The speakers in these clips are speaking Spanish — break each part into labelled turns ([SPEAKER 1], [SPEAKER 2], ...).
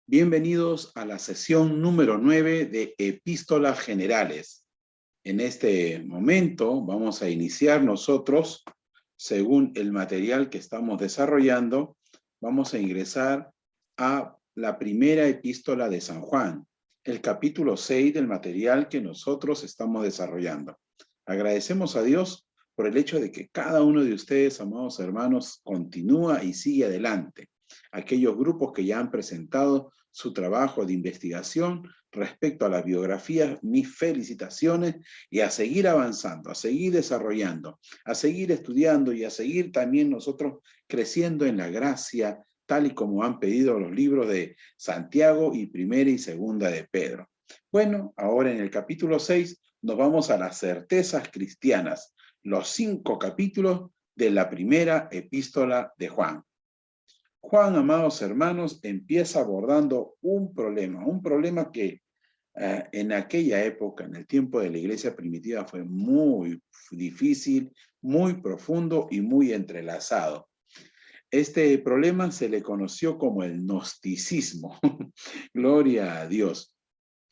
[SPEAKER 1] Bienvenidos a la sesión número 9 de Epístolas Generales. En este momento vamos a iniciar nosotros, según el material que estamos desarrollando, vamos a ingresar a la primera epístola de San Juan, el capítulo 6 del material que nosotros estamos desarrollando. Agradecemos a Dios por el hecho de que cada uno de ustedes, amados hermanos, continúa y sigue adelante. Aquellos grupos que ya han presentado su trabajo de investigación respecto a la biografía, mis felicitaciones y a seguir avanzando, a seguir desarrollando, a seguir estudiando y a seguir también nosotros creciendo en la gracia, tal y como han pedido los libros de Santiago y Primera y Segunda de Pedro. Bueno, ahora en el capítulo 6 nos vamos a las certezas cristianas, los 5 capítulos de la primera epístola de Juan. Juan, amados hermanos, empieza abordando un problema que en aquella época, en el tiempo de la iglesia primitiva, fue muy difícil, muy profundo y muy entrelazado. Este problema se le conoció como el gnosticismo. Gloria a Dios.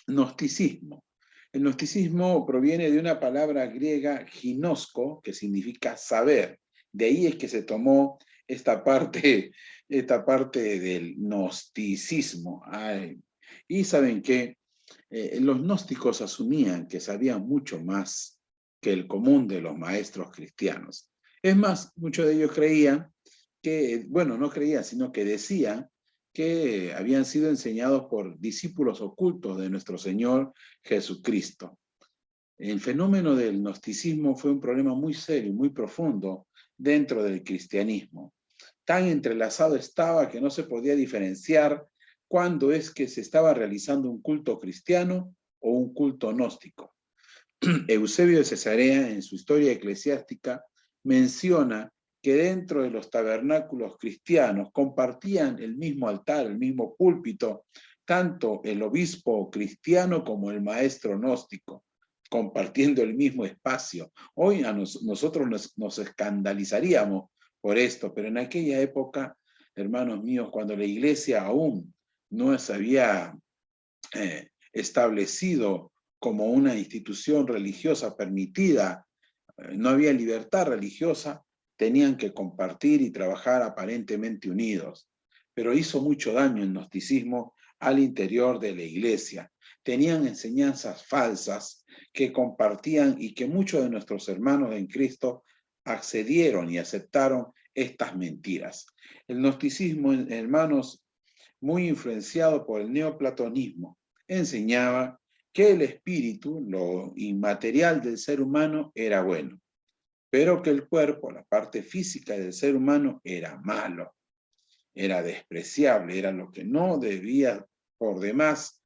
[SPEAKER 1] Gnosticismo. El gnosticismo proviene de una palabra griega ginosko, que significa saber. De ahí es que se tomó esta parte del gnosticismo. Y saben que los gnósticos asumían que sabían mucho más que el común de los maestros cristianos. Es más, muchos de ellos creían que, bueno, no creían, sino que decían que habían sido enseñados por discípulos ocultos de nuestro Señor Jesucristo. El fenómeno del gnosticismo fue un problema muy serio, muy profundo dentro del cristianismo. Tan entrelazado estaba que no se podía diferenciar cuándo es que se estaba realizando un culto cristiano o un culto gnóstico. Eusebio de Cesarea, en su historia eclesiástica, menciona que dentro de los tabernáculos cristianos compartían el mismo altar, el mismo púlpito, tanto el obispo cristiano como el maestro gnóstico, compartiendo el mismo espacio. Hoy nosotros nos escandalizaríamos por esto, pero en aquella época, hermanos míos, cuando la iglesia aún no se había establecido como una institución religiosa permitida, no había libertad religiosa, tenían que compartir y trabajar aparentemente unidos. Pero hizo mucho daño el gnosticismo al interior de la iglesia. Tenían enseñanzas falsas que compartían y que muchos de nuestros hermanos en Cristo accedieron y aceptaron estas mentiras. El gnosticismo, hermanos, muy influenciado por el neoplatonismo, enseñaba que el espíritu, lo inmaterial del ser humano, era bueno, pero que el cuerpo, la parte física del ser humano, era malo, era despreciable, era lo que no debía por demás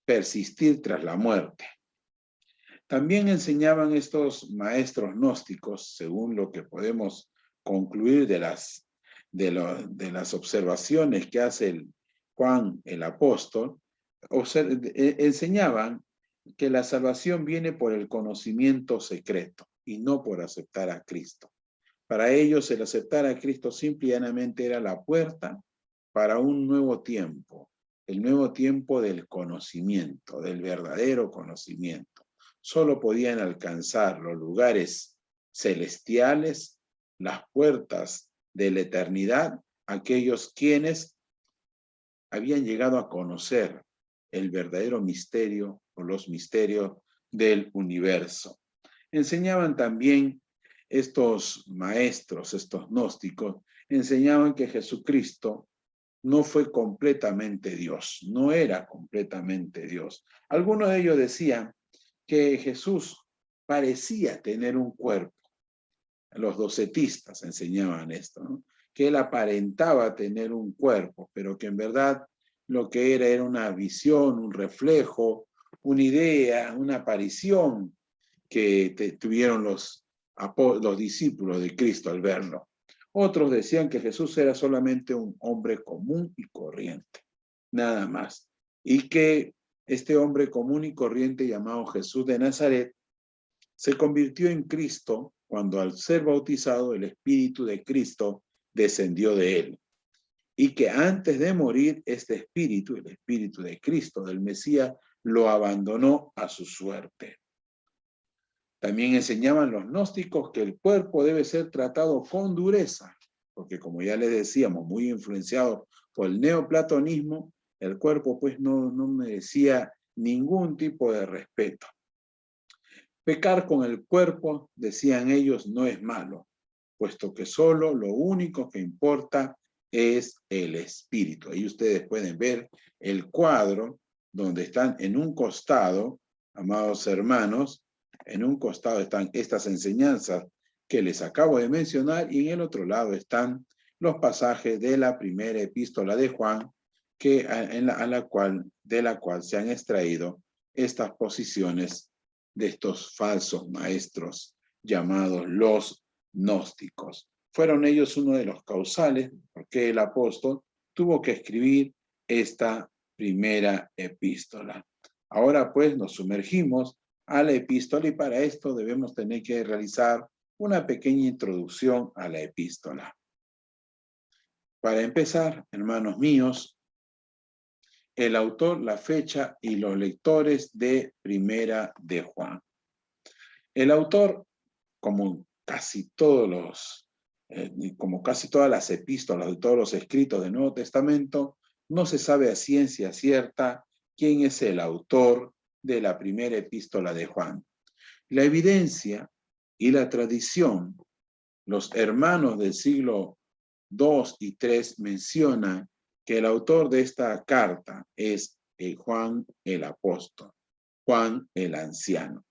[SPEAKER 1] persistir tras la muerte. También enseñaban estos maestros gnósticos, según lo que podemos concluir de las observaciones que hace Juan el apóstol, enseñaban que la salvación viene por el conocimiento secreto y no por aceptar a Cristo. Para ellos el aceptar a Cristo simple y llanamente era la puerta para un nuevo tiempo, el nuevo tiempo del conocimiento, del verdadero conocimiento. Solo podían alcanzar los lugares celestiales, las puertas de la eternidad, aquellos quienes habían llegado a conocer el verdadero misterio o los misterios del universo. Enseñaban también estos maestros, estos gnósticos, enseñaban que Jesucristo no fue completamente Dios, no era completamente Dios. Algunos de ellos decían que Jesús parecía tener un cuerpo. Los docetistas enseñaban esto, ¿no? Que él aparentaba tener un cuerpo, pero que en verdad lo que era una visión, un reflejo, una idea, una aparición que tuvieron los discípulos de Cristo al verlo. Otros decían que Jesús era solamente un hombre común y corriente, nada más. Y que este hombre común y corriente llamado Jesús de Nazaret se convirtió en Cristo cuando al ser bautizado el Espíritu de Cristo descendió de él. y que antes de morir este espíritu, el espíritu de Cristo, del Mesías, lo abandonó a su suerte. También enseñaban los gnósticos que el cuerpo debe ser tratado con dureza, porque como ya les decíamos, muy influenciado por el neoplatonismo, el cuerpo pues no merecía ningún tipo de respeto. Pecar con el cuerpo, decían ellos, no es malo, puesto que solo lo único que importa es el espíritu. Ahí ustedes pueden ver el cuadro donde están en un costado, amados hermanos, en un costado están estas enseñanzas que les acabo de mencionar y en el otro lado están los pasajes de la primera epístola de Juan, de la cual se han extraído estas posiciones de estos falsos maestros llamados los gnósticos. Fueron ellos uno de los causales porque el apóstol tuvo que escribir esta primera epístola. Ahora pues nos sumergimos a la epístola y para esto debemos tener que realizar una pequeña introducción a la epístola. Para empezar, hermanos míos, el autor, la fecha y los lectores de Primera de Juan. El autor, como casi todas las epístolas de todos los escritos del Nuevo Testamento, no se sabe a ciencia cierta quién es el autor de la primera epístola de Juan. La evidencia y la tradición, los hermanos del siglo II y III mencionan que el autor de esta carta es Juan el apóstol, Juan el anciano.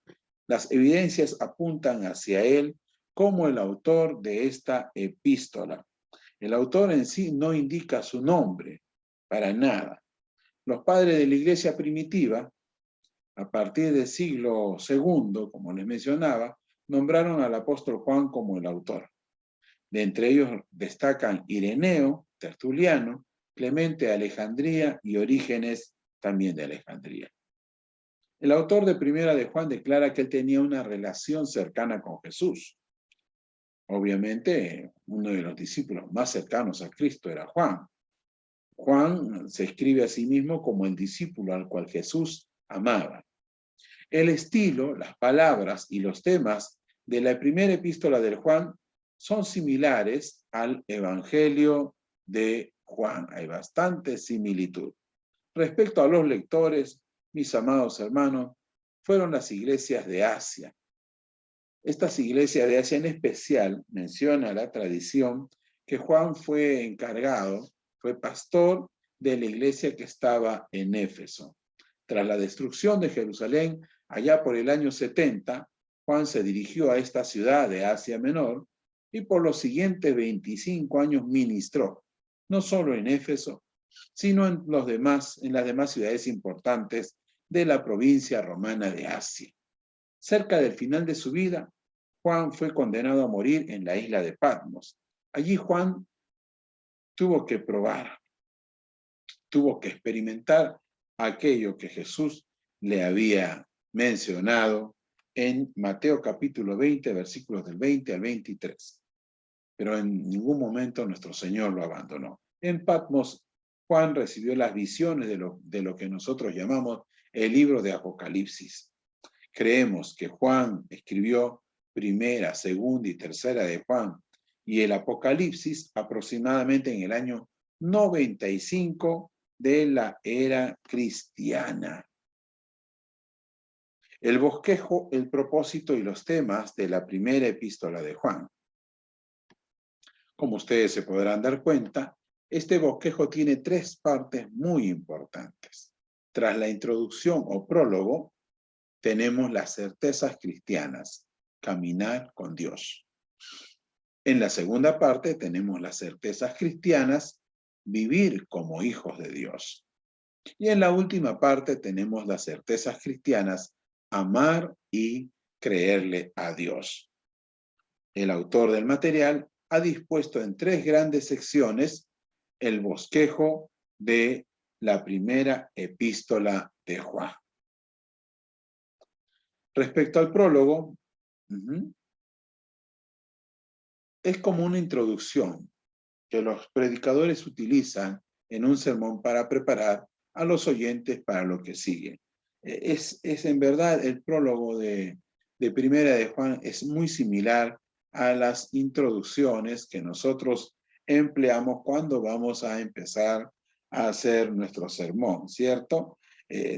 [SPEAKER 1] Las evidencias apuntan hacia él como el autor de esta epístola. El autor en sí no indica su nombre, para nada. Los padres de la iglesia primitiva, a partir del siglo II, como les mencionaba, nombraron al apóstol Juan como el autor. De entre ellos destacan Ireneo, Tertuliano, Clemente de Alejandría y Orígenes también de Alejandría. El autor de Primera de Juan declara que él tenía una relación cercana con Jesús. Obviamente, uno de los discípulos más cercanos a Cristo era Juan. Juan se escribe a sí mismo como el discípulo al cual Jesús amaba. El estilo, las palabras y los temas de la primera epístola de Juan son similares al Evangelio de Juan. Hay bastante similitud. Respecto a los lectores, mis amados hermanos, fueron las iglesias de Asia. Estas iglesias de Asia en especial menciona la tradición que Juan fue pastor de la iglesia que estaba en Éfeso. Tras la destrucción de Jerusalén, allá por el año 70, Juan se dirigió a esta ciudad de Asia Menor y por los siguientes 25 años ministró, no solo en Éfeso, sino en las demás ciudades importantes de la provincia romana de Asia. Cerca del final de su vida, Juan fue condenado a morir en la isla de Patmos. Allí Juan tuvo que probar, tuvo que experimentar aquello que Jesús le había mencionado en Mateo capítulo 20, versículos del 20 al 23. Pero en ningún momento nuestro Señor lo abandonó. En Patmos, Juan recibió las visiones de lo que nosotros llamamos el libro de Apocalipsis. Creemos que Juan escribió primera, segunda y tercera de Juan y el Apocalipsis aproximadamente en el año 95 de la era cristiana. El bosquejo, el propósito y los temas de la primera epístola de Juan. Como ustedes se podrán dar cuenta, este bosquejo tiene tres partes muy importantes. Tras la introducción o prólogo, tenemos las certezas cristianas, caminar con Dios. En la segunda parte tenemos las certezas cristianas, vivir como hijos de Dios. Y en la última parte tenemos las certezas cristianas, amar y creerle a Dios. El autor del material ha dispuesto en tres grandes secciones el bosquejo de la primera epístola de Juan. Respecto al prólogo, es como una introducción que los predicadores utilizan en un sermón para preparar a los oyentes para lo que sigue. Es en verdad el prólogo de Primera de Juan es muy similar a las introducciones que nosotros empleamos cuando vamos a empezar a hacer nuestro sermón, ¿cierto?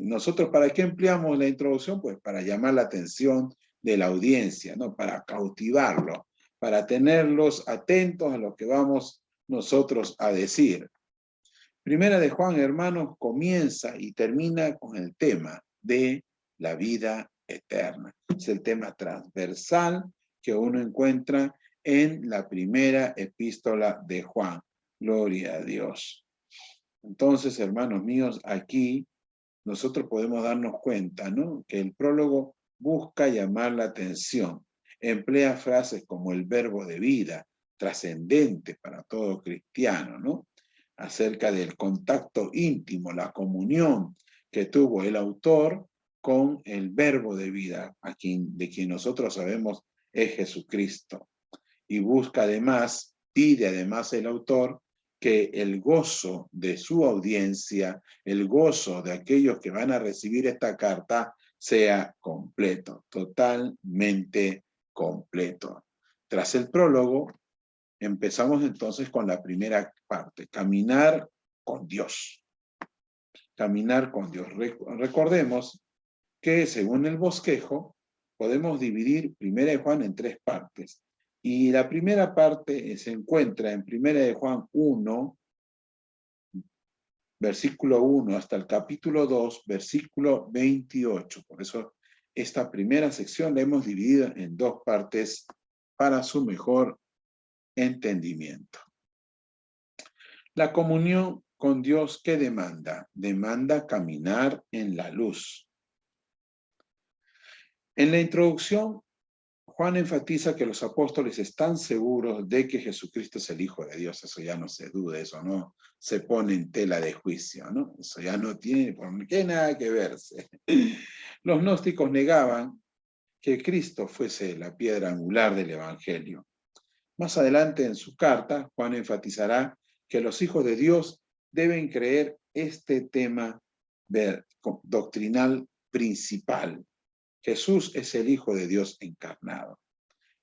[SPEAKER 1] Nosotros, ¿para qué empleamos la introducción? Pues para llamar la atención de la audiencia, ¿no? Para cautivarlo, para tenerlos atentos a lo que vamos nosotros a decir. Primera de Juan, hermanos, comienza y termina con el tema de la vida eterna. Es el tema transversal que uno encuentra en la primera epístola de Juan. Gloria a Dios. Entonces, hermanos míos, aquí nosotros podemos darnos cuenta, ¿no? Que el prólogo busca llamar la atención. Emplea frases como el verbo de vida, trascendente para todo cristiano, ¿no? Acerca del contacto íntimo, la comunión que tuvo el autor con el verbo de vida, de quien nosotros sabemos es Jesucristo. Y busca además, pide además el autor que el gozo de su audiencia, el gozo de aquellos que van a recibir esta carta sea completo, totalmente completo. Tras el prólogo, empezamos entonces con la primera parte, caminar con Dios. Caminar con Dios. Recordemos que según el bosquejo, podemos dividir Primera de Juan en 3 partes. Y la primera parte se encuentra en Primera de Juan 1, versículo 1, hasta el capítulo 2, versículo 28. Por eso esta primera sección la hemos dividido en 2 partes para su mejor entendimiento. La comunión con Dios, ¿qué demanda? Demanda caminar en la luz. En la introducción, Juan enfatiza que los apóstoles están seguros de que Jesucristo es el Hijo de Dios. Eso ya no se duda, eso no se pone en tela de juicio, ¿no? Eso ya no tiene por qué nada que verse. Los gnósticos negaban que Cristo fuese la piedra angular del Evangelio. Más adelante en su carta, Juan enfatizará que los hijos de Dios deben creer este tema doctrinal principal. Jesús es el Hijo de Dios encarnado.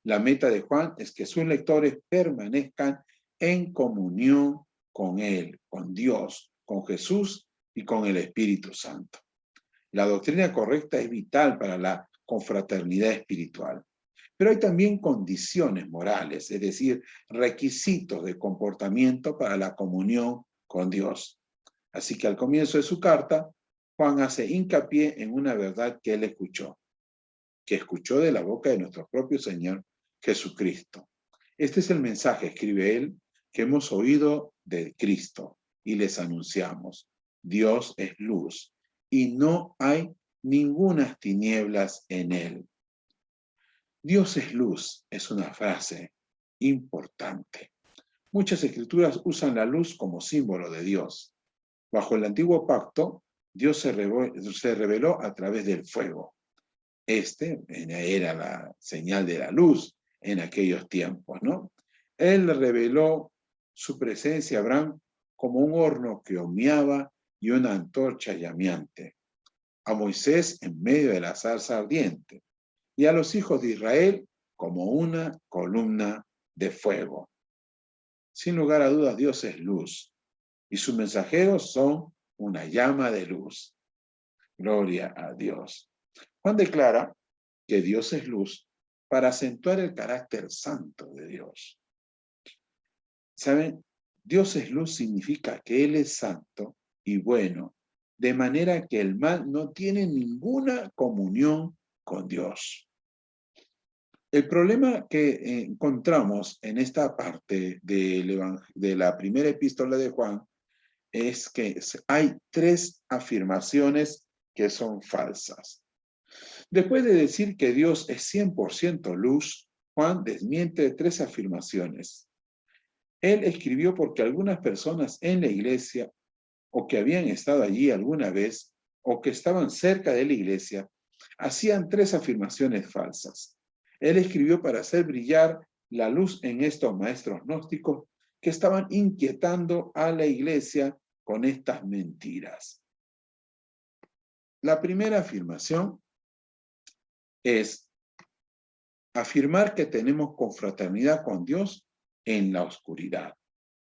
[SPEAKER 1] La meta de Juan es que sus lectores permanezcan en comunión con Él, con Dios, con Jesús y con el Espíritu Santo. La doctrina correcta es vital para la confraternidad espiritual. Pero hay también condiciones morales, es decir, requisitos de comportamiento para la comunión con Dios. Así que al comienzo de su carta, Juan hace hincapié en una verdad que él escuchó, que escuchó de la boca de nuestro propio Señor Jesucristo. Este es el mensaje, escribe él, que hemos oído de Cristo y les anunciamos. Dios es luz y no hay ninguna tinieblas en él. Dios es luz, es una frase importante. Muchas escrituras usan la luz como símbolo de Dios. Bajo el antiguo pacto, Dios se reveló a través del fuego. Este era la señal de la luz en aquellos tiempos, ¿no? Él reveló su presencia a Abraham como un horno que humeaba y una antorcha llameante. A Moisés en medio de la zarza ardiente. Y a los hijos de Israel como una columna de fuego. Sin lugar a dudas, Dios es luz, y sus mensajeros son una llama de luz. Gloria a Dios. Juan declara que Dios es luz para acentuar el carácter santo de Dios. ¿Saben? Dios es luz significa que Él es santo y bueno, de manera que el mal no tiene ninguna comunión con Dios. El problema que encontramos en esta parte de la primera epístola de Juan es que hay 3 afirmaciones que son falsas. Después de decir que Dios es 100% luz, Juan desmiente 3 afirmaciones. Él escribió porque algunas personas en la iglesia, o que habían estado allí alguna vez, o que estaban cerca de la iglesia, hacían 3 afirmaciones falsas. Él escribió para hacer brillar la luz en estos maestros gnósticos que estaban inquietando a la iglesia con estas mentiras. La primera afirmación es afirmar que tenemos confraternidad con Dios en la oscuridad.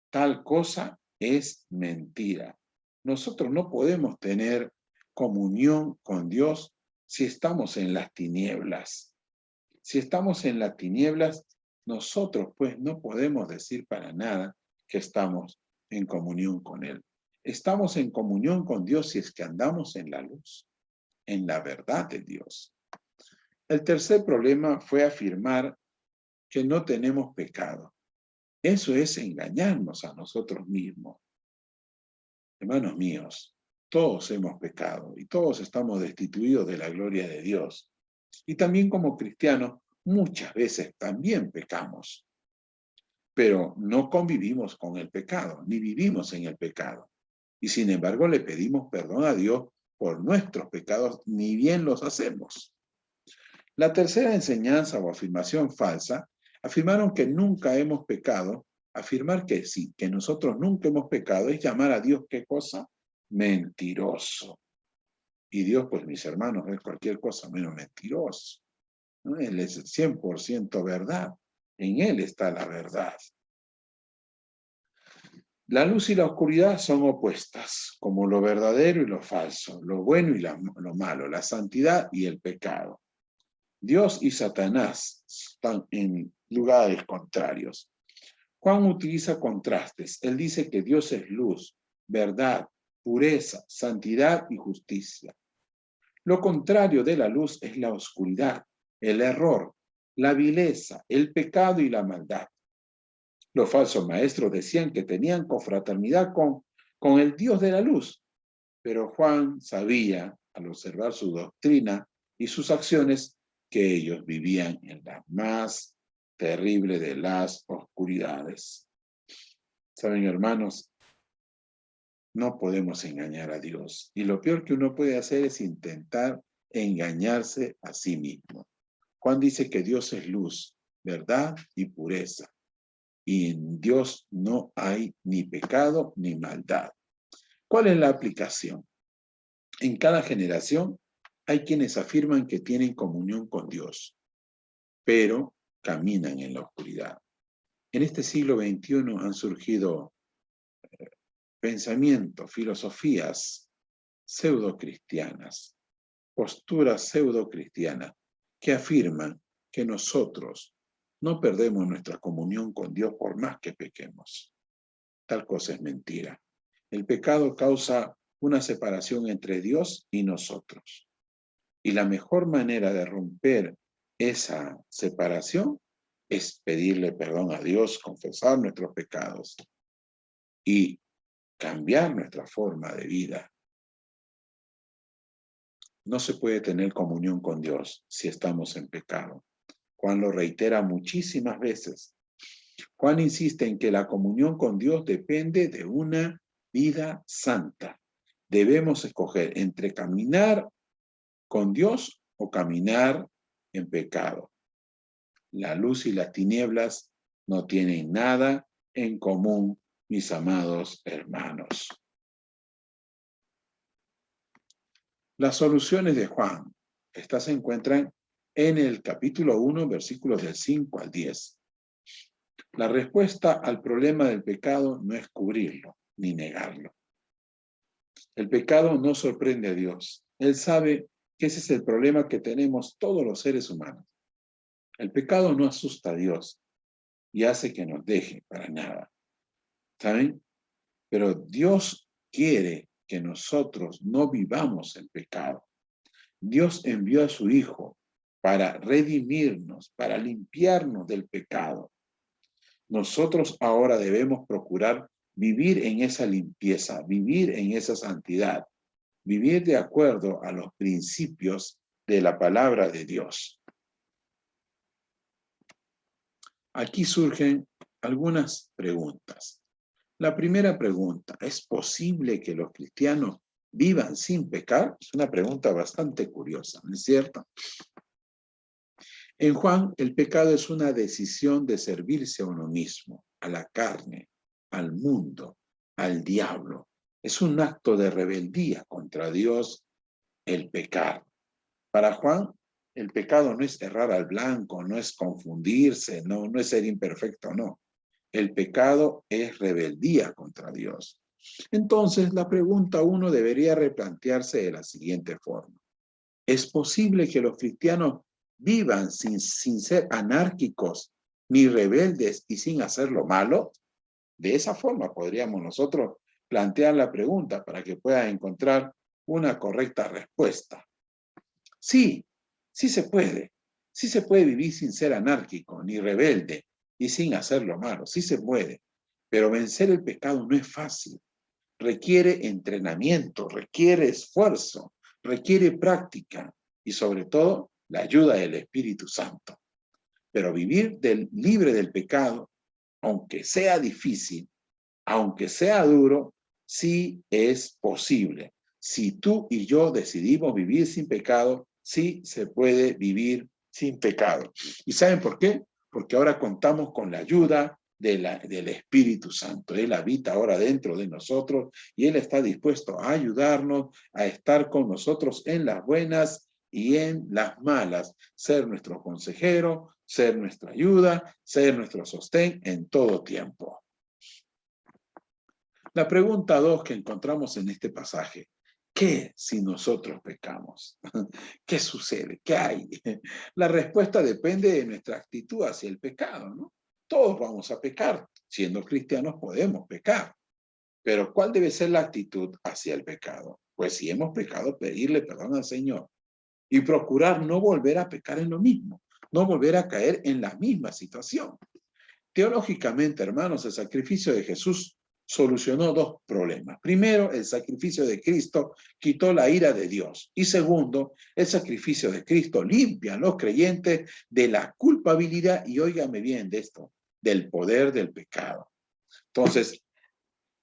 [SPEAKER 1] Tal cosa es mentira. Nosotros no podemos tener comunión con Dios si estamos en las tinieblas. Si estamos en las tinieblas, nosotros pues no podemos decir para nada que estamos en comunión con Él. Estamos en comunión con Dios si es que andamos en la luz, en la verdad de Dios. El tercer problema fue afirmar que no tenemos pecado. Eso es engañarnos a nosotros mismos. Hermanos míos, todos hemos pecado y todos estamos destituidos de la gloria de Dios. Y también como cristianos, muchas veces también pecamos. Pero no convivimos con el pecado, ni vivimos en el pecado. Y sin embargo le pedimos perdón a Dios por nuestros pecados, ni bien los hacemos. La tercera enseñanza o afirmación falsa, afirmaron que nunca hemos pecado. Afirmar que sí, que nosotros nunca hemos pecado, es llamar a Dios, ¿qué cosa? Mentiroso. Y Dios, pues mis hermanos, es cualquier cosa menos mentiroso, ¿no? Él es 100% verdad. En Él está la verdad. La luz y la oscuridad son opuestas, como lo verdadero y lo falso, lo bueno y lo malo, la santidad y el pecado. Dios y Satanás están en lugares contrarios. Juan utiliza contrastes. Él dice que Dios es luz, verdad, pureza, santidad y justicia. Lo contrario de la luz es la oscuridad, el error, la vileza, el pecado y la maldad. Los falsos maestros decían que tenían confraternidad con el Dios de la luz, pero Juan sabía, al observar su doctrina y sus acciones, que ellos vivían en la más terrible de las oscuridades. Saben, hermanos, no podemos engañar a Dios. Y lo peor que uno puede hacer es intentar engañarse a sí mismo. Juan dice que Dios es luz, verdad y pureza. Y en Dios no hay ni pecado ni maldad. ¿Cuál es la aplicación? En cada generación hay quienes afirman que tienen comunión con Dios, pero caminan en la oscuridad. En este siglo XXI han surgido pensamientos, filosofías pseudocristianas, posturas pseudocristianas que afirman que nosotros no perdemos nuestra comunión con Dios por más que pequemos. Tal cosa es mentira. El pecado causa una separación entre Dios y nosotros. Y la mejor manera de romper esa separación es pedirle perdón a Dios, confesar nuestros pecados y cambiar nuestra forma de vida. No se puede tener comunión con Dios si estamos en pecado. Juan lo reitera muchísimas veces. Juan insiste en que la comunión con Dios depende de una vida santa. Debemos escoger entre caminar con Dios o caminar en pecado. La luz y las tinieblas no tienen nada en común, mis amados hermanos. Las soluciones de Juan, estas se encuentran en el capítulo 1, versículos del 5 al 10. La respuesta al problema del pecado no es cubrirlo ni negarlo. El pecado no sorprende a Dios. Él sabe que ese es el problema que tenemos todos los seres humanos. El pecado no asusta a Dios y hace que nos deje para nada. ¿Saben? Pero Dios quiere que nosotros no vivamos en pecado. Dios envió a su Hijo para redimirnos, para limpiarnos del pecado. Nosotros ahora debemos procurar vivir en esa limpieza, vivir en esa santidad, vivir de acuerdo a los principios de la palabra de Dios. Aquí surgen algunas preguntas. La primera pregunta, ¿es posible que los cristianos vivan sin pecar? Es una pregunta bastante curiosa, ¿no es cierto? En Juan, el pecado es una decisión de servirse a uno mismo, a la carne, al mundo, al diablo. Es un acto de rebeldía contra Dios el pecar. Para Juan, el pecado no es errar al blanco, no es confundirse, no es ser imperfecto, no. El pecado es rebeldía contra Dios. Entonces, la pregunta uno debería replantearse de la siguiente forma. ¿Es posible que los cristianos vivan sin ser anárquicos ni rebeldes y sin hacer lo malo? De esa forma podríamos nosotros plantear la pregunta para que puedas encontrar una correcta respuesta. Sí, sí se puede. Sí se puede vivir sin ser anárquico ni rebelde y sin hacer lo malo. Sí se puede. Pero vencer el pecado no es fácil. Requiere entrenamiento, requiere esfuerzo, requiere práctica y sobre todo la ayuda del Espíritu Santo. Pero vivir libre del pecado, aunque sea difícil, aunque sea duro, sí es posible. Si tú y yo decidimos vivir sin pecado, sí se puede vivir sin pecado. ¿Y saben por qué? Porque ahora contamos con la ayuda del Espíritu Santo. Él habita ahora dentro de nosotros y Él está dispuesto a ayudarnos, a estar con nosotros en las buenas y en las malas, ser nuestro consejero, ser nuestra ayuda, ser nuestro sostén en todo tiempo. La pregunta 2 que encontramos en este pasaje, ¿qué si nosotros pecamos? ¿Qué sucede? ¿Qué hay? La respuesta depende de nuestra actitud hacia el pecado, ¿no? Todos vamos a pecar, siendo cristianos podemos pecar, pero ¿cuál debe ser la actitud hacia el pecado? Pues si hemos pecado, pedirle perdón al Señor y procurar no volver a pecar en lo mismo, no volver a caer en la misma situación. Teológicamente, hermanos, el sacrificio de Jesús solucionó dos problemas. Primero, el sacrificio de Cristo quitó la ira de Dios. Y segundo, el sacrificio de Cristo limpia a los creyentes de la culpabilidad, y óigame bien de esto, del poder del pecado. Entonces,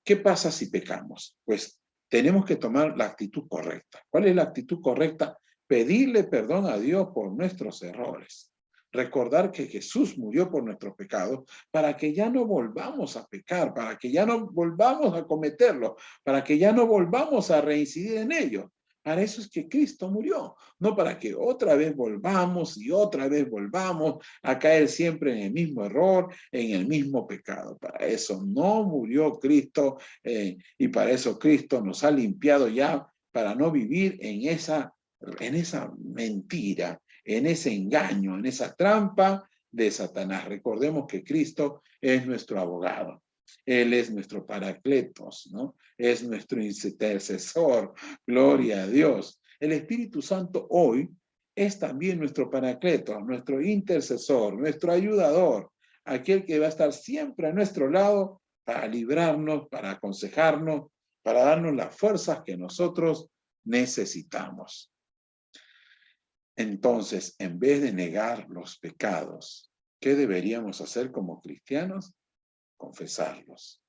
[SPEAKER 1] ¿qué pasa si pecamos? Pues tenemos que tomar la actitud correcta. ¿Cuál es la actitud correcta? Pedirle perdón a Dios por nuestros errores. Recordar que Jesús murió por nuestros pecados para que ya no volvamos a pecar, para que ya no volvamos a cometerlo, para que ya no volvamos a reincidir en ellos. Para eso es que Cristo murió, no para que otra vez volvamos y otra vez volvamos a caer siempre en el mismo error, en el mismo pecado. Para eso no murió Cristo y para eso Cristo nos ha limpiado ya para no vivir en esa mentira, en ese engaño, en esa trampa de Satanás. Recordemos que Cristo es nuestro abogado. Él es nuestro paracletos, ¿no? Es nuestro intercesor. Gloria a Dios. El Espíritu Santo hoy es también nuestro paracletos, nuestro intercesor, nuestro ayudador, aquel que va a estar siempre a nuestro lado para librarnos, para aconsejarnos, para darnos las fuerzas que nosotros necesitamos. Entonces, en vez de negar los pecados, ¿qué deberíamos hacer como cristianos? Confesarlos,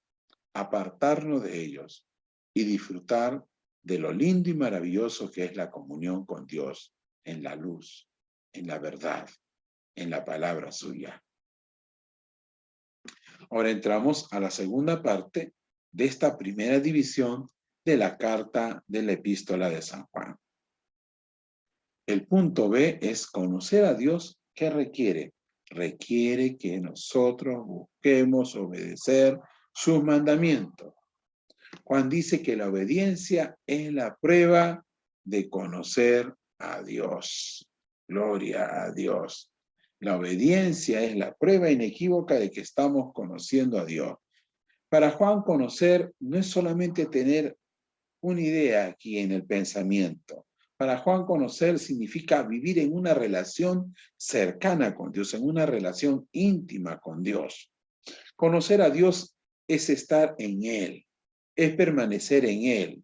[SPEAKER 1] apartarnos de ellos y disfrutar de lo lindo y maravilloso que es la comunión con Dios en la luz, en la verdad, en la palabra suya. Ahora entramos a la segunda parte de esta primera división de la carta de la epístola de San Juan. El punto B es conocer a Dios. ¿Qué requiere? Requiere que nosotros busquemos obedecer sus mandamientos. Juan dice que la obediencia es la prueba de conocer a Dios. Gloria a Dios. La obediencia es la prueba inequívoca de que estamos conociendo a Dios. Para Juan, conocer no es solamente tener una idea aquí en el pensamiento. Para Juan, conocer significa vivir en una relación cercana con Dios, en una relación íntima con Dios. Conocer a Dios es estar en Él, es permanecer en Él.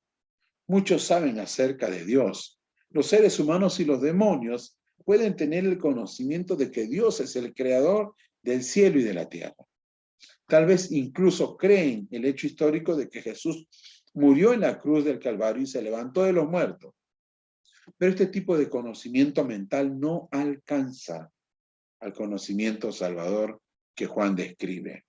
[SPEAKER 1] Muchos saben acerca de Dios. Los seres humanos y los demonios pueden tener el conocimiento de que Dios es el creador del cielo y de la tierra. Tal vez incluso creen el hecho histórico de que Jesús murió en la cruz del Calvario y se levantó de los muertos. Pero este tipo de conocimiento mental no alcanza al conocimiento salvador que Juan describe.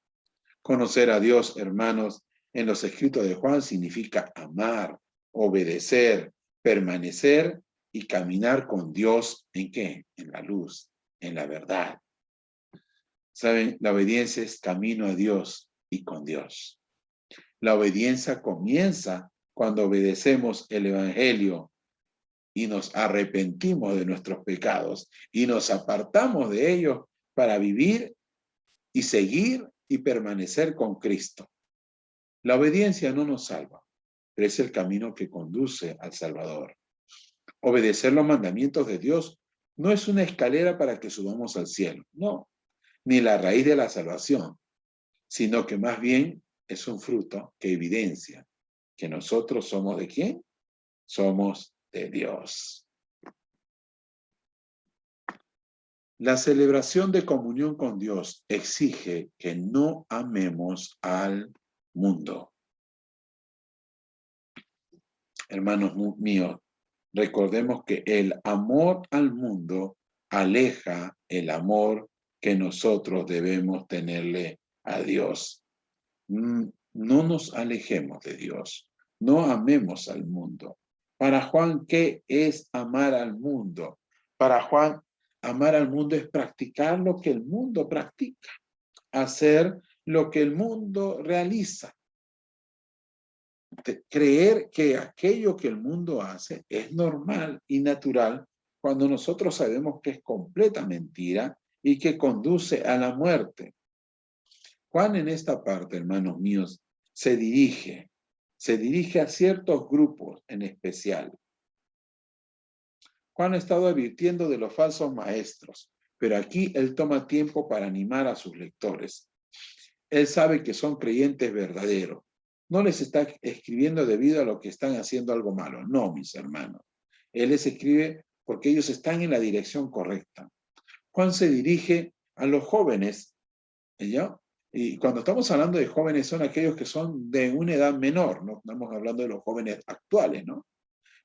[SPEAKER 1] Conocer a Dios, hermanos, en los escritos de Juan significa amar, obedecer, permanecer y caminar con Dios. ¿En qué? En la luz, en la verdad. ¿Saben? La obediencia es camino a Dios y con Dios. La obediencia comienza cuando obedecemos el Evangelio y nos arrepentimos de nuestros pecados y nos apartamos de ellos para vivir y seguir y permanecer con Cristo. La obediencia no nos salva, pero es el camino que conduce al Salvador. Obedecer los mandamientos de Dios no es una escalera para que subamos al cielo, no, ni la raíz de la salvación, sino que más bien es un fruto que evidencia que nosotros somos ¿de quién? Somos de Dios. La celebración de comunión con Dios exige que no amemos al mundo. Hermanos míos, recordemos que el amor al mundo aleja el amor que nosotros debemos tenerle a Dios. No nos alejemos de Dios, no amemos al mundo. Para Juan, ¿qué es amar al mundo? Para Juan, amar al mundo es practicar lo que el mundo practica, hacer lo que el mundo realiza. Creer que aquello que el mundo hace es normal y natural cuando nosotros sabemos que es completa mentira y que conduce a la muerte. Juan en esta parte, hermanos míos, se dirige a ciertos grupos en especial. Juan ha estado advirtiendo de los falsos maestros, pero aquí él toma tiempo para animar a sus lectores. Él sabe que son creyentes verdaderos. No les está escribiendo debido a lo que están haciendo algo malo. No, mis hermanos. Él les escribe porque ellos están en la dirección correcta. Juan se dirige a los jóvenes, ¿ya? Y cuando estamos hablando de jóvenes son aquellos que son de una edad menor, no estamos hablando de los jóvenes actuales, ¿no?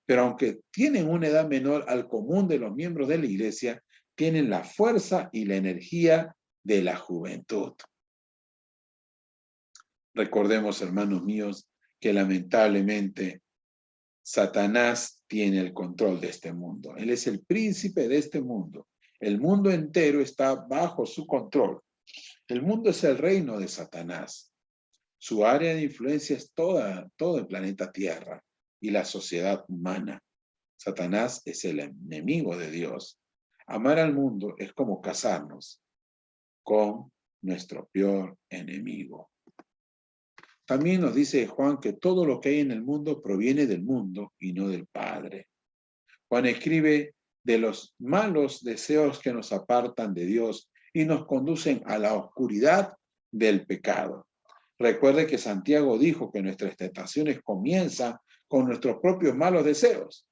[SPEAKER 1] Pero aunque tienen una edad menor al común de los miembros de la iglesia, tienen la fuerza y la energía de la juventud. Recordemos, hermanos míos, que lamentablemente Satanás tiene el control de este mundo. Él es el príncipe de este mundo. El mundo entero está bajo su control. El mundo es el reino de Satanás. Su área de influencia es todo el planeta Tierra y la sociedad humana. Satanás es el enemigo de Dios. Amar al mundo es como casarnos con nuestro peor enemigo. También nos dice Juan que todo lo que hay en el mundo proviene del mundo y no del Padre. Juan escribe de los malos deseos que nos apartan de Dios y nos conducen a la oscuridad del pecado. Recuerde que Santiago dijo que nuestras tentaciones comienzan con nuestros propios malos deseos.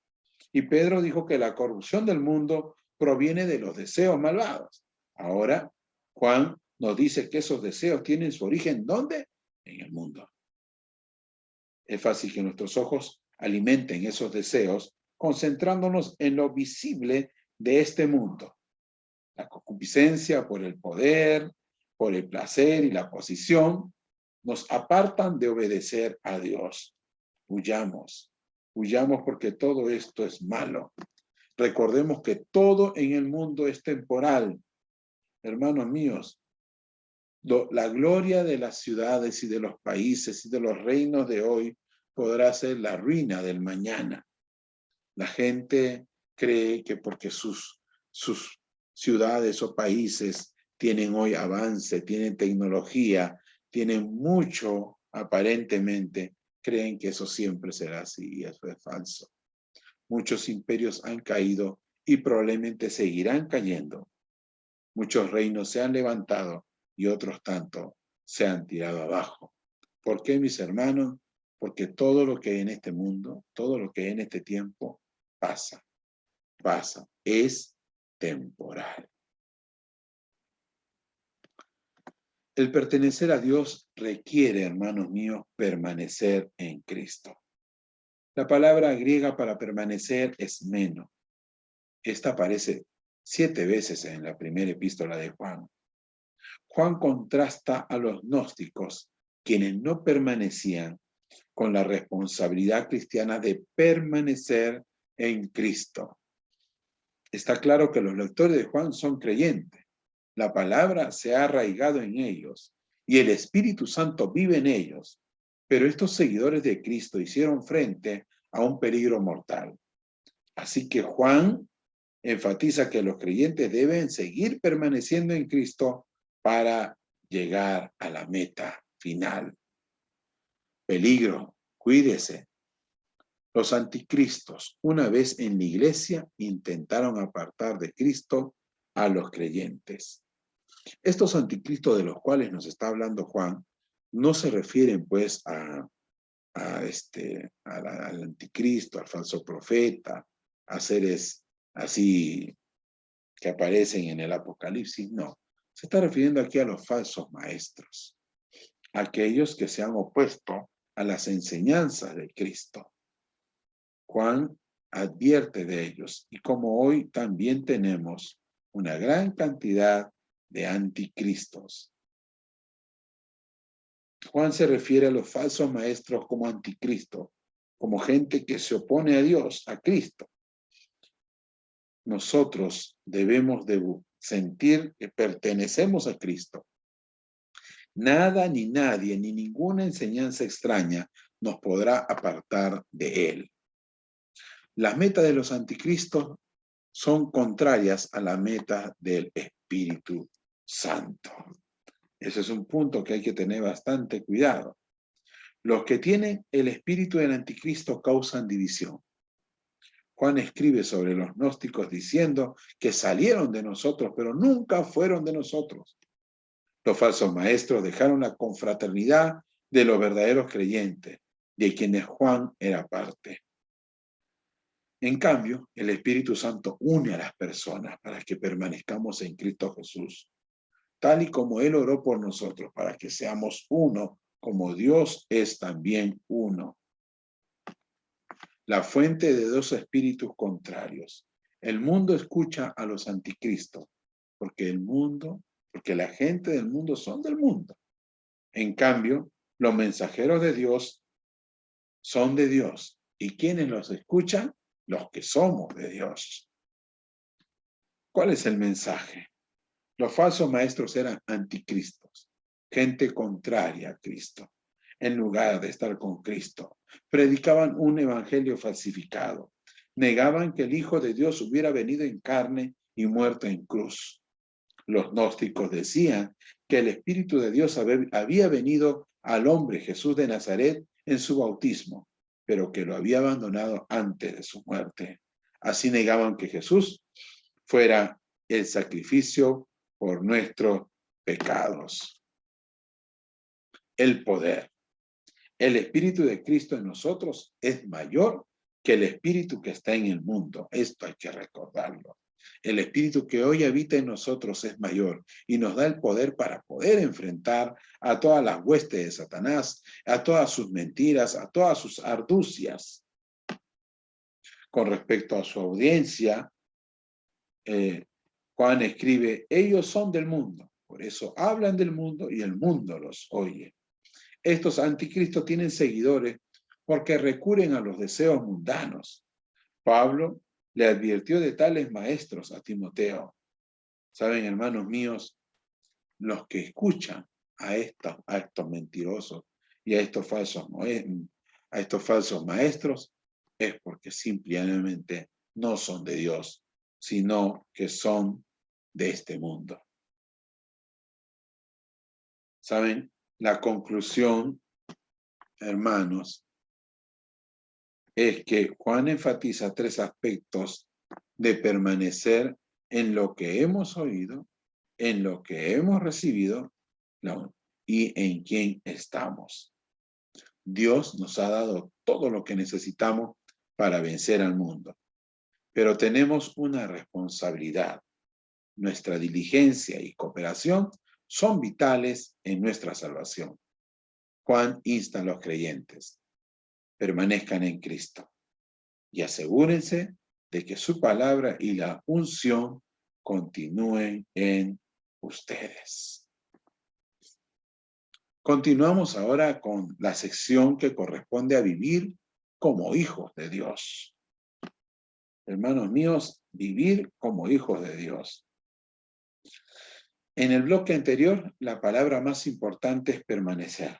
[SPEAKER 1] Y Pedro dijo que la corrupción del mundo proviene de los deseos malvados. Ahora, Juan nos dice que esos deseos tienen su origen, ¿dónde? En el mundo. Es fácil que nuestros ojos alimenten esos deseos concentrándonos en lo visible de este mundo. La concupiscencia por el poder, por el placer y la posición nos apartan de obedecer a Dios. Huyamos porque todo esto es malo. Recordemos que todo en el mundo es temporal. Hermanos míos, la gloria de las ciudades y de los países y de los reinos de hoy podrá ser la ruina del mañana. La gente cree que porque sus ciudades o países tienen hoy avance, tienen tecnología, tienen mucho aparentemente, creen que eso siempre será así y eso es falso. Muchos imperios han caído y probablemente seguirán cayendo. Muchos reinos se han levantado y otros tanto se han tirado abajo. ¿Por qué, mis hermanos? Porque todo lo que hay en este mundo, todo lo que hay en este tiempo, pasa, es temporal. El pertenecer a Dios requiere, hermanos míos, permanecer en Cristo. La palabra griega para permanecer es meno. Esta aparece 7 veces en la primera epístola de Juan. Juan contrasta a los gnósticos, quienes no permanecían con la responsabilidad cristiana de permanecer en Cristo. Está claro que los lectores de Juan son creyentes. La palabra se ha arraigado en ellos y el Espíritu Santo vive en ellos. Pero estos seguidores de Cristo hicieron frente a un peligro mortal. Así que Juan enfatiza que los creyentes deben seguir permaneciendo en Cristo para llegar a la meta final. Peligro, cuídese. Los anticristos, una vez en la iglesia, intentaron apartar de Cristo a los creyentes. Estos anticristos de los cuales nos está hablando Juan no se refieren pues al anticristo, al falso profeta, a seres así que aparecen en el Apocalipsis, no. Se está refiriendo aquí a los falsos maestros, aquellos que se han opuesto a las enseñanzas de Cristo. Juan advierte de ellos, y como hoy también tenemos una gran cantidad de anticristos. Juan se refiere a los falsos maestros como anticristo, como gente que se opone a Dios, a Cristo. Nosotros debemos de sentir que pertenecemos a Cristo. Nada ni nadie, ni ninguna enseñanza extraña nos podrá apartar de Él. Las metas de los anticristos son contrarias a la meta del Espíritu Santo. Ese es un punto que hay que tener bastante cuidado. Los que tienen el espíritu del anticristo causan división. Juan escribe sobre los gnósticos diciendo que salieron de nosotros, pero nunca fueron de nosotros. Los falsos maestros dejaron la confraternidad de los verdaderos creyentes, de quienes Juan era parte. En cambio, el Espíritu Santo une a las personas para que permanezcamos en Cristo Jesús, tal y como Él oró por nosotros, para que seamos uno, como Dios es también uno. La fuente de dos espíritus contrarios. El mundo escucha a los anticristos, porque la gente del mundo son del mundo. En cambio, los mensajeros de Dios son de Dios. ¿Y quiénes los escuchan? Los que somos de Dios. ¿Cuál es el mensaje? Los falsos maestros eran anticristos, gente contraria a Cristo. En lugar de estar con Cristo, predicaban un evangelio falsificado. Negaban que el Hijo de Dios hubiera venido en carne y muerto en cruz. Los gnósticos decían que el Espíritu de Dios había venido al hombre Jesús de Nazaret en su bautismo, pero que lo había abandonado antes de su muerte. Así negaban que Jesús fuera el sacrificio por nuestros pecados. El poder. El Espíritu de Cristo en nosotros es mayor que el Espíritu que está en el mundo. Esto hay que recordarlo. El Espíritu que hoy habita en nosotros es mayor y nos da el poder para poder enfrentar a todas las huestes de Satanás, a todas sus mentiras, a todas sus arducias. Con respecto a su audiencia, Juan escribe, ellos son del mundo, por eso hablan del mundo y el mundo los oye. Estos anticristos tienen seguidores porque recurren a los deseos mundanos. Pablo le advirtió de tales maestros a Timoteo. Saben, hermanos míos, los que escuchan a estos mentirosos y a estos falsos maestros es porque simplemente no son de Dios, sino que son de este mundo. ¿Saben? La conclusión, hermanos, es que Juan enfatiza 3 aspectos de permanecer en lo que hemos oído, en lo que hemos recibido y en quién estamos. Dios nos ha dado todo lo que necesitamos para vencer al mundo, pero tenemos una responsabilidad. Nuestra diligencia y cooperación son vitales en nuestra salvación. Juan insta a los creyentes, permanezcan en Cristo y asegúrense de que su palabra y la unción continúen en ustedes. Continuamos ahora con la sección que corresponde a vivir como hijos de Dios. Hermanos míos, vivir como hijos de Dios. En el bloque anterior, la palabra más importante es permanecer.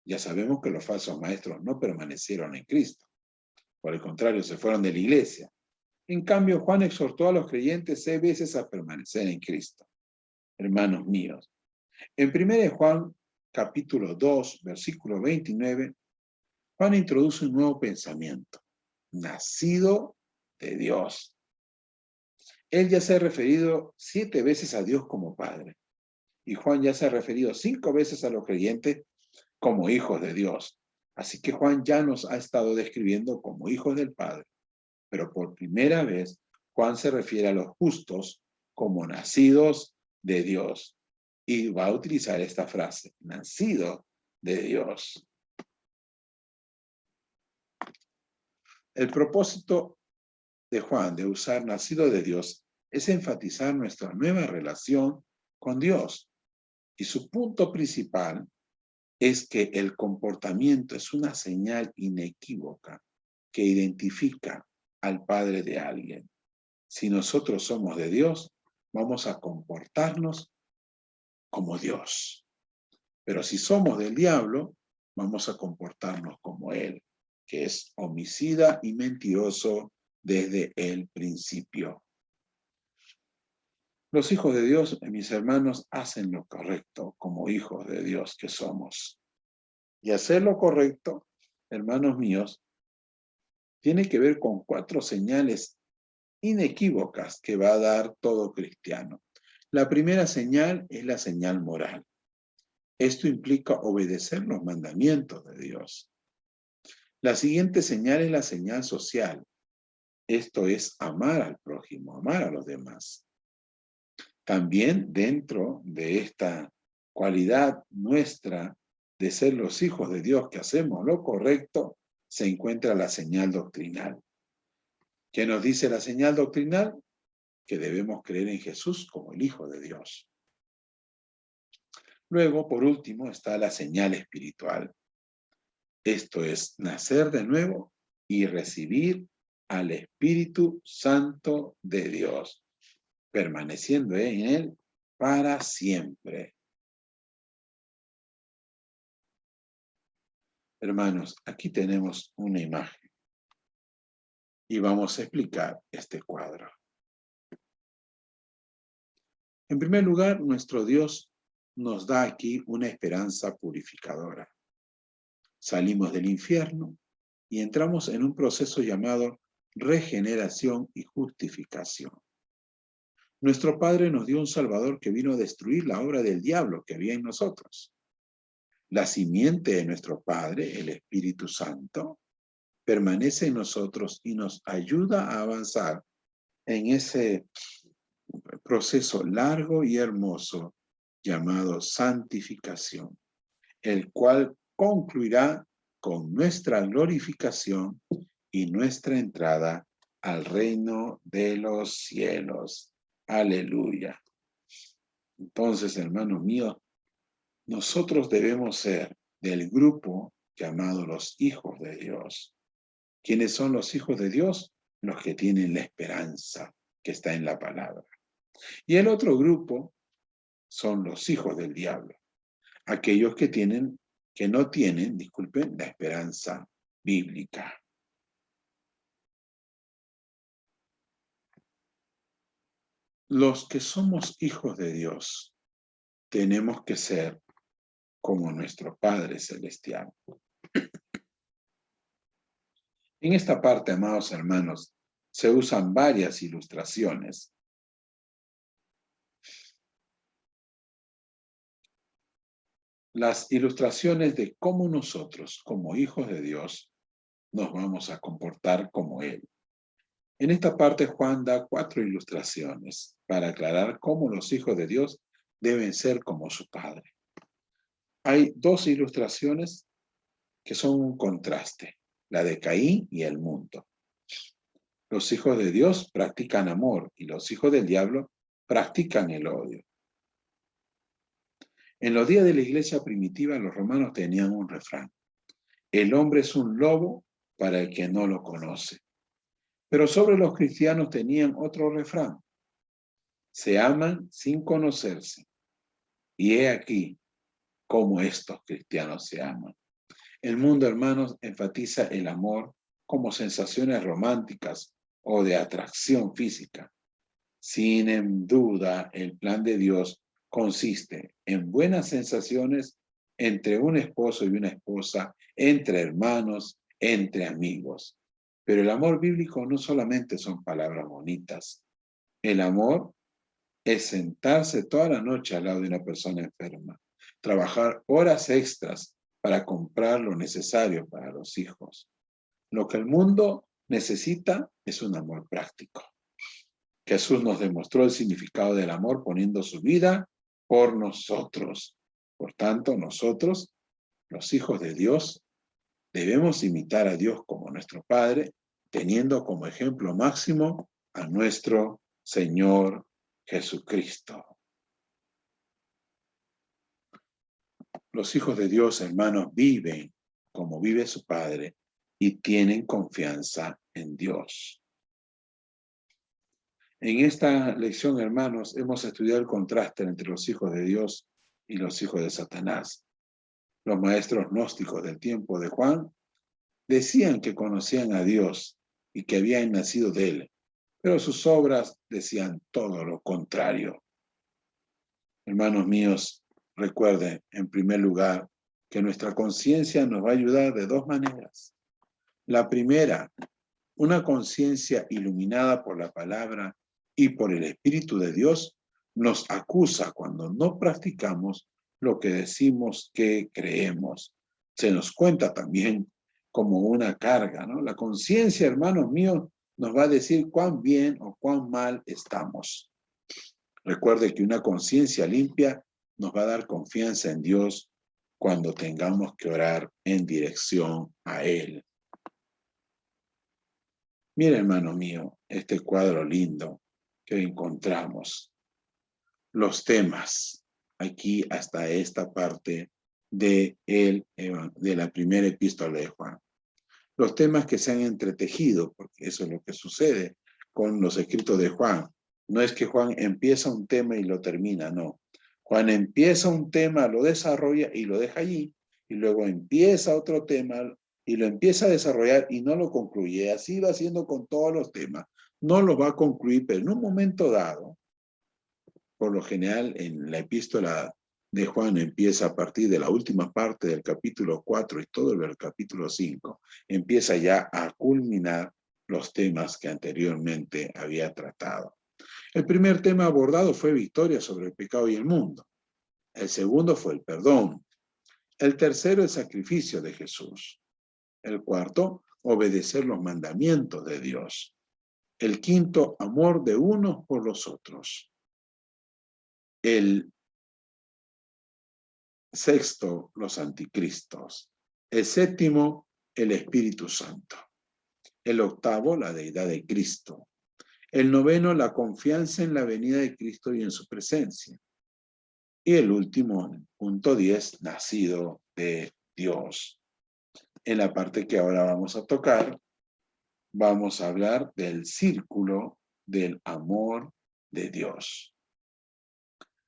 [SPEAKER 1] Ya sabemos que los falsos maestros no permanecieron en Cristo. Por el contrario, se fueron de la iglesia. En cambio, Juan exhortó a los creyentes 6 veces a permanecer en Cristo. Hermanos míos, en 1 Juan, capítulo 2, versículo 29, Juan introduce un nuevo pensamiento, nacido de Dios. Él ya se ha referido 7 veces a Dios como Padre, y Juan ya se ha referido 5 veces a los creyentes como hijos de Dios. Así que Juan ya nos ha estado describiendo como hijos del Padre, pero por primera vez Juan se refiere a los justos como nacidos de Dios, y va a utilizar esta frase, nacido de Dios. El propósito de Juan de usar nacido de Dios es enfatizar nuestra nueva relación con Dios. Y su punto principal es que el comportamiento es una señal inequívoca que identifica al Padre de alguien. Si nosotros somos de Dios, vamos a comportarnos como Dios. Pero si somos del diablo, vamos a comportarnos como Él, que es homicida y mentiroso desde el principio. Los hijos de Dios, mis hermanos, hacen lo correcto como hijos de Dios que somos. Y hacer lo correcto, hermanos míos, tiene que ver con 4 señales inequívocas que va a dar todo cristiano. La primera señal es la señal moral. Esto implica obedecer los mandamientos de Dios. La siguiente señal es la señal social. Esto es amar al prójimo, amar a los demás. También dentro de esta cualidad nuestra de ser los hijos de Dios que hacemos lo correcto, se encuentra la señal doctrinal. ¿Qué nos dice la señal doctrinal? Que debemos creer en Jesús como el Hijo de Dios. Luego, por último, está la señal espiritual. Esto es nacer de nuevo y recibir al Espíritu Santo de Dios, permaneciendo en Él para siempre. Hermanos, aquí tenemos una imagen y vamos a explicar este cuadro. En primer lugar, nuestro Dios nos da aquí una esperanza purificadora. Salimos del infierno y entramos en un proceso llamado regeneración y justificación. Nuestro Padre nos dio un Salvador que vino a destruir la obra del diablo que había en nosotros. La simiente de nuestro Padre, el Espíritu Santo, permanece en nosotros y nos ayuda a avanzar en ese proceso largo y hermoso llamado santificación, el cual concluirá con nuestra glorificación y nuestra entrada al reino de los cielos. Aleluya. Entonces, hermanos míos, nosotros debemos ser del grupo llamado los hijos de Dios. ¿Quiénes son los hijos de Dios? Los que tienen la esperanza que está en la palabra. Y el otro grupo son los hijos del diablo, aquellos que no tienen, la esperanza bíblica. Los que somos hijos de Dios tenemos que ser como nuestro Padre Celestial. En esta parte, amados hermanos, se usan varias ilustraciones. Las ilustraciones de cómo nosotros, como hijos de Dios, nos vamos a comportar como Él. En esta parte, Juan da 4 ilustraciones para aclarar cómo los hijos de Dios deben ser como su Padre. Hay 2 ilustraciones que son un contraste, la de Caín y el mundo. Los hijos de Dios practican amor y los hijos del diablo practican el odio. En los días de la iglesia primitiva, los romanos tenían un refrán: el hombre es un lobo para el que no lo conoce. Pero sobre los cristianos tenían otro refrán: se aman sin conocerse. Y he aquí cómo estos cristianos se aman. El mundo, hermanos, enfatiza el amor como sensaciones románticas o de atracción física. Sin duda, el plan de Dios consiste en buenas sensaciones entre un esposo y una esposa, entre hermanos, entre amigos. Pero el amor bíblico no solamente son palabras bonitas. El amor es sentarse toda la noche al lado de una persona enferma, trabajar horas extras para comprar lo necesario para los hijos. Lo que el mundo necesita es un amor práctico. Jesús nos demostró el significado del amor poniendo su vida por nosotros. Por tanto, nosotros, los hijos de Dios, debemos imitar a Dios como nuestro Padre, teniendo como ejemplo máximo a nuestro Señor Jesucristo. Los hijos de Dios, hermanos, viven como vive su Padre y tienen confianza en Dios. En esta lección, hermanos, hemos estudiado el contraste entre los hijos de Dios y los hijos de Satanás. Los maestros gnósticos del tiempo de Juan decían que conocían a Dios y que habían nacido de él, pero sus obras decían todo lo contrario. Hermanos míos, recuerden, en primer lugar, que nuestra conciencia nos va a ayudar de dos maneras. La primera, una conciencia iluminada por la palabra y por el Espíritu de Dios, nos acusa cuando no practicamos lo que decimos que creemos. Se nos cuenta también como una carga, ¿no? La conciencia, hermanos míos, nos va a decir cuán bien o cuán mal estamos. Recuerde que una conciencia limpia nos va a dar confianza en Dios cuando tengamos que orar en dirección a Él. Mira, hermano mío, este cuadro lindo que encontramos. Los temas, aquí hasta esta parte de la primera epístola de Juan. Los temas que se han entretejido, porque eso es lo que sucede con los escritos de Juan. No es que Juan empieza un tema y lo termina, no. Juan empieza un tema, lo desarrolla y lo deja allí, y luego empieza otro tema y lo empieza a desarrollar y no lo concluye. Así va haciendo con todos los temas. No lo va a concluir, pero en un momento dado, por lo general en la epístola de Juan empieza a partir de la última parte del capítulo 4 y todo el capítulo 5, empieza ya a culminar los temas que anteriormente había tratado. El primer tema abordado fue victoria sobre el pecado y el mundo. El segundo fue el perdón. El tercero, el sacrificio de Jesús. El cuarto, obedecer los mandamientos de Dios. El quinto, amor de unos por los otros. El sexto, los anticristos. El séptimo, el Espíritu Santo. El octavo, la deidad de Cristo. El noveno, la confianza en la venida de Cristo y en su presencia. Y el último, punto 10, nacido de Dios. En la parte que ahora vamos a tocar, vamos a hablar del círculo del amor de Dios.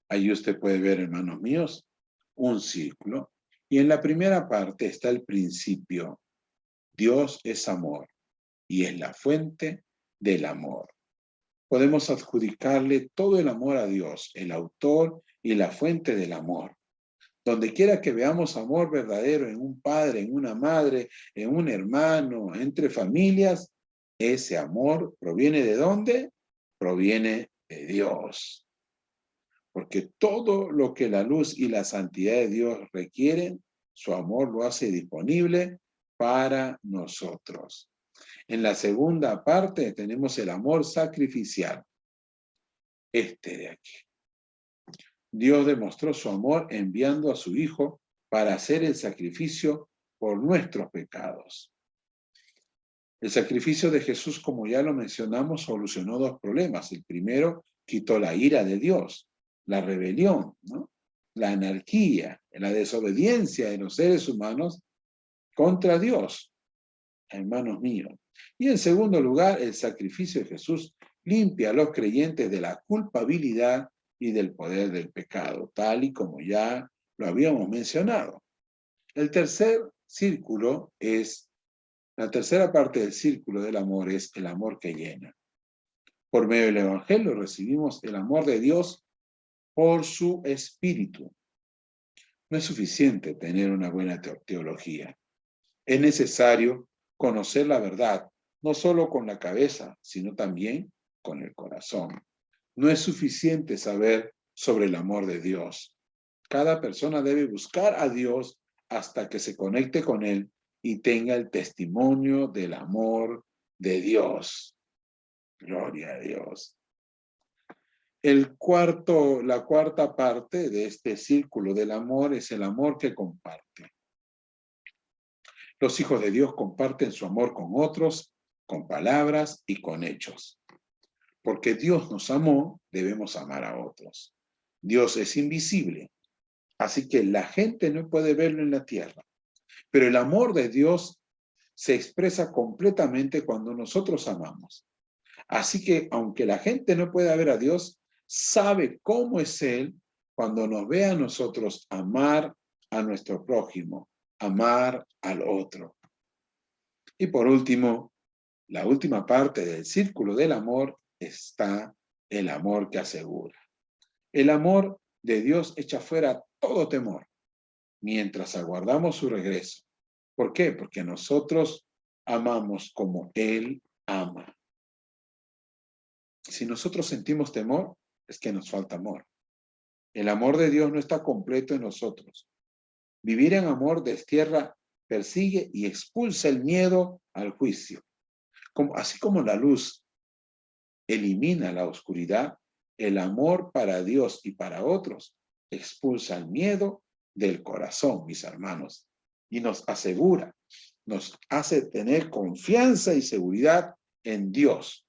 [SPEAKER 1] Ahí usted puede ver, hermanos míos, un círculo. Y en la primera parte está el principio. Dios es amor y es la fuente del amor. Podemos adjudicarle todo el amor a Dios, el autor y la fuente del amor. Donde quiera que veamos amor verdadero en un padre, en una madre, en un hermano, entre familias, ese amor proviene ¿de dónde? Proviene de Dios. Porque todo lo que la luz y la santidad de Dios requieren, su amor lo hace disponible para nosotros. En la segunda parte tenemos el amor sacrificial. Este de aquí. Dios demostró su amor enviando a su Hijo para hacer el sacrificio por nuestros pecados. El sacrificio de Jesús, como ya lo mencionamos, solucionó dos problemas. El primero, quitó la ira de Dios, la rebelión, ¿no? la anarquía, la desobediencia de los seres humanos contra Dios, hermanos míos. Y en segundo lugar, el sacrificio de Jesús limpia a los creyentes de la culpabilidad y del poder del pecado, tal y como ya lo habíamos mencionado. El tercer círculo la tercera parte del círculo del amor es el amor que llena. Por medio del Evangelio recibimos el amor de Dios por su Espíritu. No es suficiente tener una buena teología. Es necesario conocer la verdad, no solo con la cabeza, sino también con el corazón. No es suficiente saber sobre el amor de Dios. Cada persona debe buscar a Dios hasta que se conecte con Él y tenga el testimonio del amor de Dios. Gloria a Dios. La cuarta parte de este círculo del amor es el amor que comparte. Los hijos de Dios comparten su amor con otros, con palabras y con hechos. Porque Dios nos amó, debemos amar a otros. Dios es invisible, así que la gente no puede verlo en la tierra. Pero el amor de Dios se expresa completamente cuando nosotros amamos. Así que aunque la gente no pueda ver a Dios, sabe cómo es Él cuando nos ve a nosotros amar a nuestro prójimo, amar al otro. Y por último, la última parte del círculo del amor está el amor que asegura. El amor de Dios echa fuera todo temor mientras aguardamos su regreso. ¿Por qué? Porque nosotros amamos como Él ama. Si nosotros sentimos temor, es que nos falta amor. El amor de Dios no está completo en nosotros. Vivir en amor destierra, persigue y expulsa el miedo al juicio. Así como la luz elimina la oscuridad, el amor para Dios y para otros expulsa el miedo del corazón, mis hermanos, y nos asegura, nos hace tener confianza y seguridad en Dios.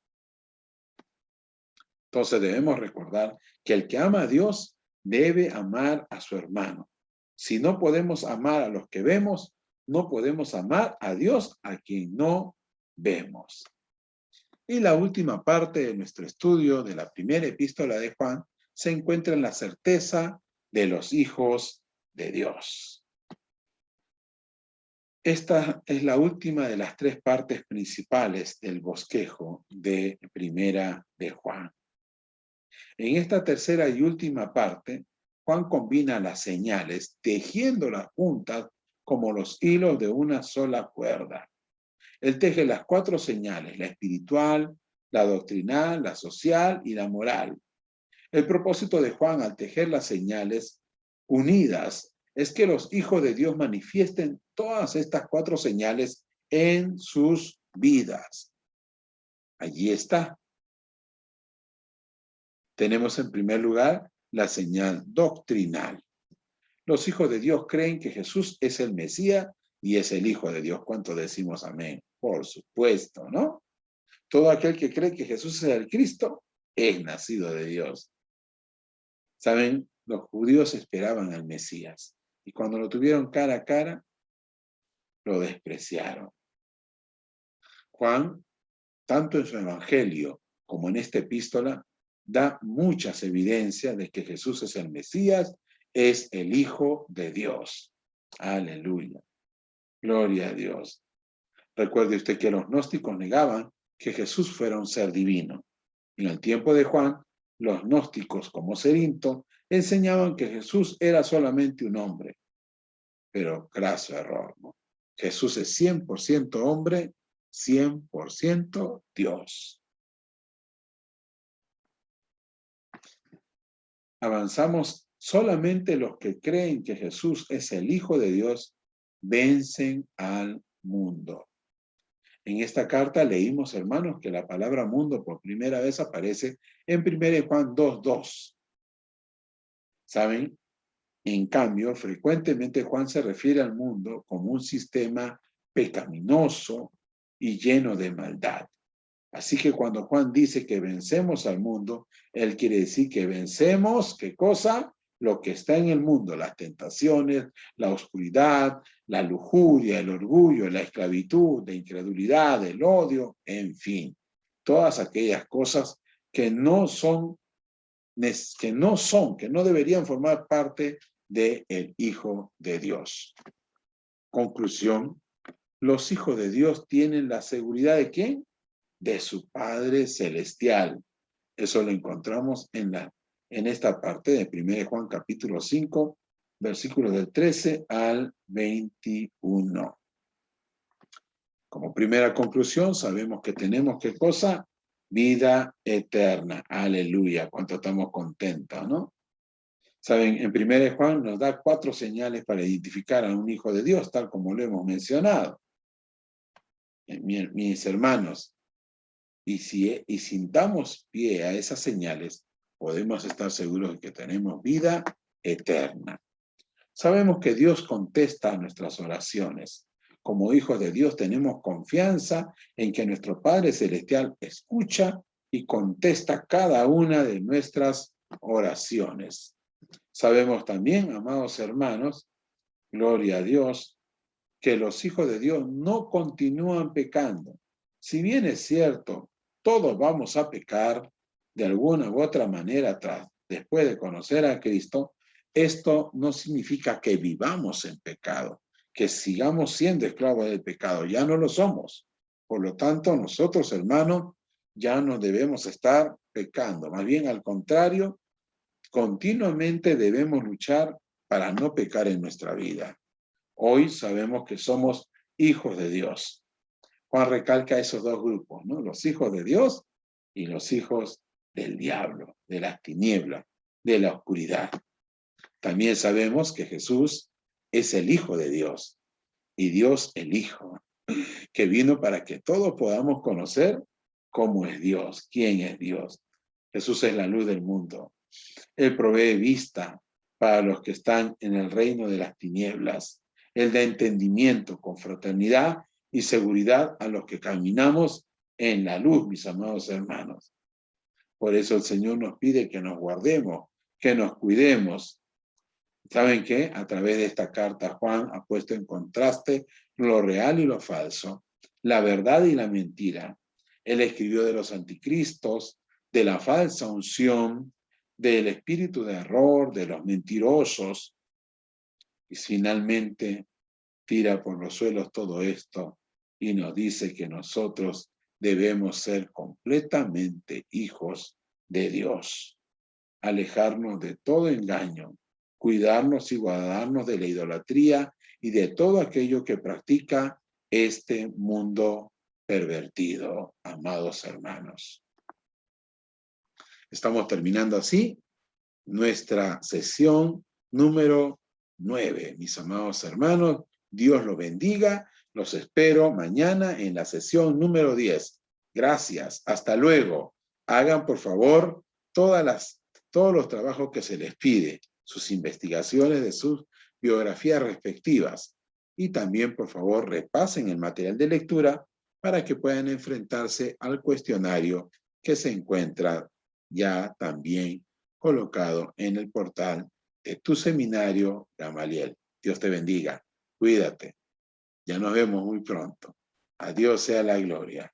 [SPEAKER 1] Entonces debemos recordar que el que ama a Dios debe amar a su hermano. Si no podemos amar a los que vemos, no podemos amar a Dios a quien no vemos. Y la última parte de nuestro estudio de la primera epístola de Juan se encuentra en la certeza de los hijos de Dios. Esta es la última de las tres partes principales del bosquejo de primera de Juan. En esta tercera y última parte, Juan combina las señales, tejiéndolas juntas como los hilos de una sola cuerda. Él teje las cuatro señales, la espiritual, la doctrinal, la social y la moral. El propósito de Juan al tejer las señales unidas es que los hijos de Dios manifiesten todas estas cuatro señales en sus vidas. Allí está. Tenemos en primer lugar la señal doctrinal. Los hijos de Dios creen que Jesús es el Mesías y es el Hijo de Dios. ¿Cuánto decimos amén? Por supuesto, ¿no? Todo aquel que cree que Jesús es el Cristo es nacido de Dios. ¿Saben? Los judíos esperaban al Mesías y cuando lo tuvieron cara a cara, lo despreciaron. Juan, tanto en su evangelio como en esta epístola, da muchas evidencias de que Jesús es el Mesías, es el Hijo de Dios. Aleluya. Gloria a Dios. Recuerde usted que los gnósticos negaban que Jesús fuera un ser divino. En el tiempo de Juan, los gnósticos como Cerinto enseñaban que Jesús era solamente un hombre. Pero graso error, ¿no? Jesús es 100% hombre, 100% Dios. Avanzamos, solamente los que creen que Jesús es el Hijo de Dios vencen al mundo. En esta carta leímos, hermanos, que la palabra mundo por primera vez aparece en 1 Juan 2:2. ¿Saben? En cambio, frecuentemente Juan se refiere al mundo como un sistema pecaminoso y lleno de maldad. Así que cuando Juan dice que vencemos al mundo, él quiere decir que vencemos, ¿qué cosa? lo que está en el mundo, las tentaciones, la oscuridad, la lujuria, el orgullo, la esclavitud, la incredulidad, el odio, en fin, todas aquellas cosas que no deberían formar parte del Hijo de Dios. Conclusión, los hijos de Dios tienen la seguridad ¿de quién? De su Padre Celestial. Eso lo encontramos en esta parte de 1 Juan capítulo 5, versículos del 13 al 21. Como primera conclusión, sabemos que tenemos ¿qué cosa? Vida eterna. Aleluya. ¿Cuánto estamos contentos, no? Saben, en 1 Juan nos da 4 señales para identificar a un hijo de Dios, tal como lo hemos mencionado. Mis hermanos, y si damos pie a esas señales, podemos estar seguros de que tenemos vida eterna. Sabemos que Dios contesta a nuestras oraciones. Como hijos de Dios tenemos confianza en que nuestro Padre Celestial escucha y contesta cada una de nuestras oraciones. Sabemos también, amados hermanos, gloria a Dios, que los hijos de Dios no continúan pecando. Si bien es cierto, todos vamos a pecar de alguna u otra manera después de conocer a Cristo, esto no significa que vivamos en pecado, que sigamos siendo esclavos del pecado. Ya no lo somos. Por lo tanto, nosotros, hermanos, ya no debemos estar pecando. Más bien, al contrario, continuamente debemos luchar para no pecar en nuestra vida. Hoy sabemos que somos hijos de Dios. Juan recalca esos dos grupos, ¿no? Los hijos de Dios y los hijos del diablo, de las tinieblas, de la oscuridad. También sabemos que Jesús es el Hijo de Dios y Dios el Hijo, que vino para que todos podamos conocer cómo es Dios, quién es Dios. Jesús es la luz del mundo. Él provee vista para los que están en el reino de las tinieblas. Él da entendimiento con fraternidad y seguridad a los que caminamos en la luz, mis amados hermanos. Por eso el Señor nos pide que nos guardemos, que nos cuidemos. ¿Saben qué? A través de esta carta, Juan ha puesto en contraste lo real y lo falso, la verdad y la mentira. Él escribió de los anticristos, de la falsa unción, del espíritu de error, de los mentirosos, y finalmente tira por los suelos todo esto y nos dice que nosotros debemos ser completamente hijos de Dios, alejarnos de todo engaño, cuidarnos y guardarnos de la idolatría y de todo aquello que practica este mundo pervertido, amados hermanos. Estamos terminando así nuestra sesión número 9. Mis amados hermanos, Dios los bendiga. Los espero mañana en la sesión número 10. Gracias. Hasta luego. Hagan, por favor, todos los trabajos que se les pide, sus investigaciones de sus biografías respectivas. Y también, por favor, repasen el material de lectura para que puedan enfrentarse al cuestionario que se encuentra ya también colocado en el portal de tu seminario Gamaliel. Dios te bendiga. Cuídate. Ya nos vemos muy pronto. A Dios sea la gloria.